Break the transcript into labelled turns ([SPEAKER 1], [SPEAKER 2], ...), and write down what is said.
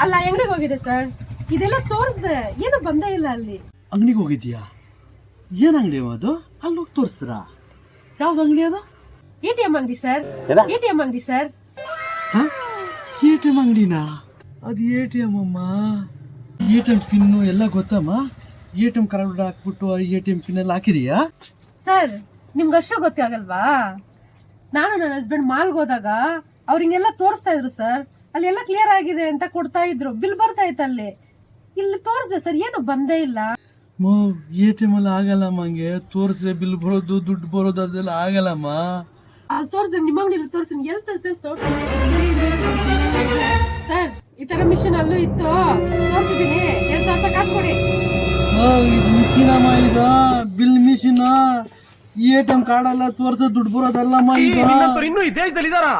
[SPEAKER 1] ಅಲ್ಲ ಅಂಗಡಿಗೆ ಹೋಗಿದೆ ಸರ್, ಇದೆಲ್ಲ ತೋರಿಸ್ದೆ, ಏನು ಬಂದೇ ಇಲ್ಲ ಅಲ್ಲಿ.
[SPEAKER 2] ಅಂಗಡಿಗೆ ಹೋಗಿದ್ಯಾ? ಏನ್ ಅಂಗಡಿ ಅದು? ಅಲ್ಲಿ ಹೋಗಿ ತೋರಿಸ್ತೀರಾ? ಯಾವ್ದು ಅಂಗಡಿ ಅದು?
[SPEAKER 1] ಎಟಿಎಂ ಅಂಗಡಿ ಸರ್, ಎಟಿಎಂ ಅಂಗಡಿ ಸರ್.
[SPEAKER 2] ಎಟಿಎಂ ಅಂಗಡಿನಾ? ಅದು ಎಟಿಎಂ ಅಮ್ಮ. ಎಟಿಎಂ ಪಿನ್ ಎಲ್ಲ ಗೊತ್ತಮ್ಮ? ಎಟಿಎಂ ಕಾರ್ಡ್ ಹಾಕ್ಬಿಟ್ಟು ಎಟಿಎಂ ಪಿನ್ ಎಲ್ಲ ಹಾಕಿದೀಯಾ?
[SPEAKER 1] ಸರ್ ನಿಮ್ಗೆ ಅಷ್ಟು ಗೊತ್ತಾಗಲ್ವಾ? ನಾನು ನನ್ನ ಹಸ್ಬೆಂಡ್ ಮಾಲ್ಗೆ ಹೋದಾಗ ಅವ್ರು ಹಿಂಗೆಲ್ಲ ತೋರಿಸ್ತಾ ಇದ್ರು ಸರ್. ಅಲ್ಲಿ ಎಲ್ಲ ಕ್ಲಿಯರ್ ಆಗಿದೆ ಅಂತ ಕೊಡ್ತಾ ಇದ್ರು, ಬಿಲ್ ಬರ್ತಾ ಇತ್ತು ಅಲ್ಲಿ. ಇಲ್ಲಿ ತೋರಿಸ್ದೆ ಸರ್, ಏನು ಬಂದೇ ಇಲ್ಲ.
[SPEAKER 2] ಎಟಿಎಂ ಅಲ್ಲಿ ಆಗಲ್ಲಮ್ಮ, ಹಂಗೆ ತೋರಿಸ್ರೆ ಬಿಲ್ ಬರೋದು ದುಡ್ಡು ಬರೋದು ಅದೆಲ್ಲ ಆಗಲ್ಲಮ್ಮ.
[SPEAKER 1] ಅಲ್ಲಿ ತೋರಿಸ್ದೆ, ನಿಮ್ಮ ಅಂಗಡಿ ತೋರಿಸಿ, ಎಲ್ತ ಸರ್ ತೋರಿಸಿ ಸರ್. ಈ ತರ ಮಿಷನ್ ಅಲ್ಲೂ ಇತ್ತು, ತೋರಿಸಿದೀನಿ. 2,000 ಕಾಸು ಕೊಡಿ.
[SPEAKER 2] ಮಿಷಿನಮ್ಮ ಇದು, ಬಿಲ್ ಮಿಷಿನ್. ಎಟಿಎಂ ಕಾರ್ಡ್ ಎಲ್ಲ ತೋರ್ಸ ದುಡ್ಡು ಬರೋದಲ್ಲಮ್ಮ ಇದು.
[SPEAKER 3] ಇನ್ನೂ ಈ ದೇಶದಲ್ಲಿ ಇದಾರ?